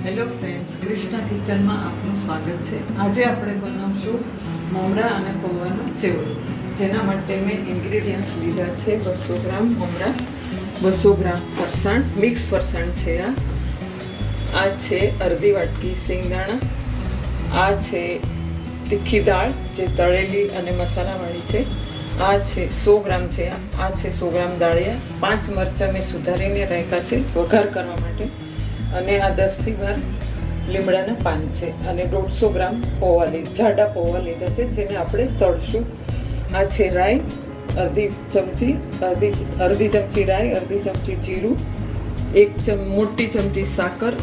Hello friends, Krishna કિચનમાં આપનું સ્વાગત છે. આજે આપણે બનાવશું મમરા અને પૌવાનો ચેવડો. જેના માટે મેં ઇન્ગ્રેડિયન્ટ્સ લીધા છે 200 ગ્રામ મમરા, 200 ગ્રામ ફરસાણ, મિક્સ ફરસાણ છે. આ છે અડધી વાટકી સિંગદાણા, આ છે તીખી દાળ જે તળેલી અને મસાલાવાળી છે, આ છે 100 ગ્રામ છે, આ છે 100 ગ્રામ દાળિયા, 5 મરચાં મેં સુધારીને રાખ્યા છે વઘાર કરવા માટે, અને આ 10 થી 12 લીમડાના પાન છે, અને 150 ગ્રામ જાડા પૌવા લીધા છે જેને આપણે તળશું. આ છે રાઈ, અડધી ચમચી રાઈ, અડધી ચમચી જીરું, મોટી ચમચી સાકર,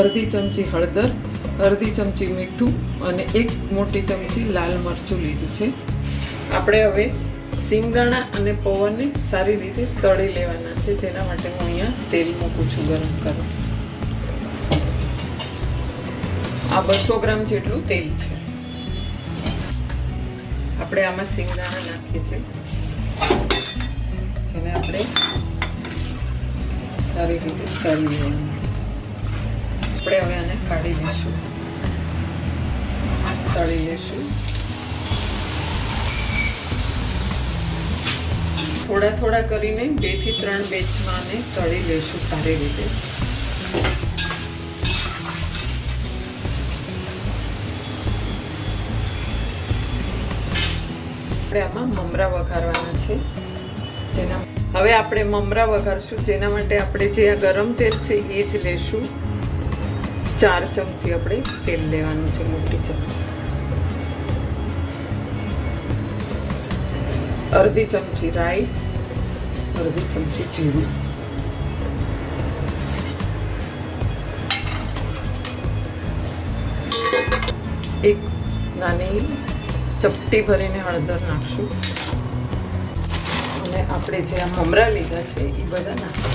અડધી ચમચી હળદર, અડધી ચમચી મીઠું અને 1 મોટી ચમચી લાલ મરચું લીધું છે. આપણે હવે સિંગદાણા અને પૌવાને સારી રીતે તળી લેવાના છે, જેના માટે હું અહીંયા તેલ મૂકું છું ગરમ કરવા. આ 200 ગ્રામ જેટલું તેલ છે. આપણે આમાં સિંગદાણા નાખીએ છીએ, જેને આપણે સારી રીતે તળી લેવાનું. આપણે હવે આને કાઢી લઈશું, તળી લઈશું. થોડા થોડા કરીને 2 થી 3 બેચમાં આને તળી લઈશું સારી રીતે. આપણે આમાં મમરા વઘારવાના છે. હવે આપણે મમરા વઘારશું, જેના માટે આપણે જે આ ગરમ તેલ છે એ જ લેશું. 4 ચમચી આપણે તેલ લેવાનું છે, મોટી ચમચી. અડધી ચમચી રાઈ, અડધી ચમચી જીરું, એક નાની ચપટી ભરીને હળદર નાખશું, અને આપણે જે આ મમરા લીધા છે એ બધા નાખશું.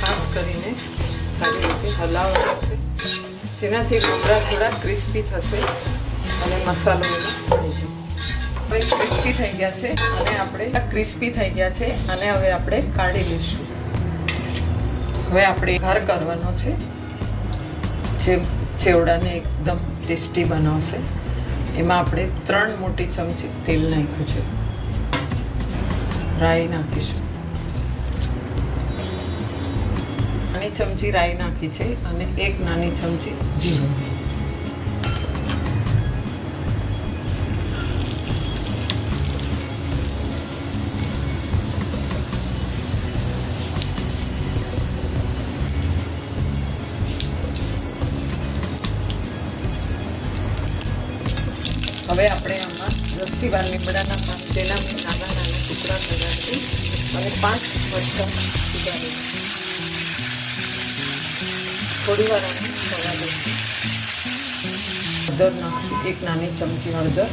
ખાસ કરીને સારી રીતે હલાવવાનું છે, જેનાથી મમરા થોડા ક્રિસ્પી થશે અને મસાલો પડી જશે. હવે ક્રિસ્પી થઈ ગયા છે, અને હવે આપણે કાઢી લઈશું. હવે આપણે વઘાર કરવાનો છે, જે ચેવડાને એકદમ ટેસ્ટી બનાવશે. એમાં આપણે 3 મોટી ચમચી તેલ નાખ્યું છે, રાઈ નાખીશું, નાની ચમચી રાઈ નાખી છે, અને 1 નાની ચમચી જીરું. હવે આપણે આમાં 10 થી 12 લીમડાના પાન, તેના મેં નાના નાના ટુકડા કર્યા છે, અને 5 મરચાં સુધારેલા. થોડી વાર આને થવા દઈશું. હળદર નાખશું, 1 નાની ચમચી હળદર,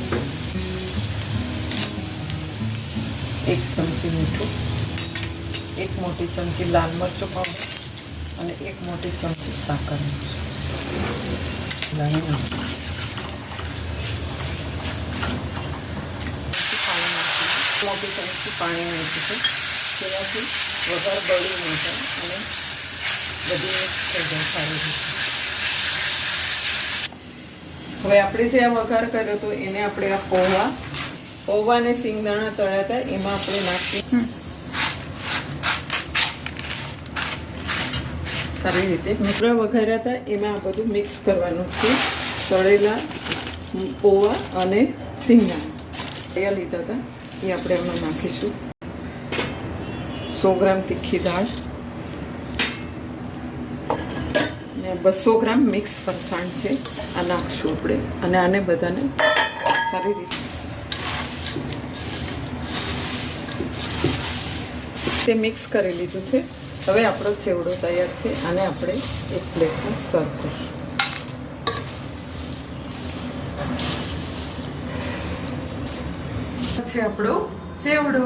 1 ચમચી મીઠું, 1 મોટી ચમચી લાલ મરચું પાવડર, અને 1 મોટી ચમચી સાકર નાખશું. મોટી ચમચી પાણી નાખીશું, જેનાથી વઘાર બળી નહીં જાય અને બધી મિક્સ થઈ જાય સારી રીતે. હવે આપણે જે આ વઘાર કર્યો હતો એને આપણે આ પૌવા અને સિંગદાણા તળ્યા હતા એમાં આપણે નાખી સારી રીતે. મમરા વઘાર્યા હતા એમાં આ બધું મિક્સ કરવાનું છે. તળેલા પૌવા અને સિંગદાણા લીધા હતા એ આપણે એમાં નાખીશું. 100 ગ્રામ તીખી દાળ અને 200 ગ્રામ મિક્સ ફરસાણ છે, આ નાખશું આપણે, અને આને બધાને સારી રીતે મિક્સ કરી લીધું છે. હવે આપણો ચેવડો તૈયાર છે, આને આપણે એક પ્લેટમાં સર્વ કરીશું. છે આપણો ચેવડો.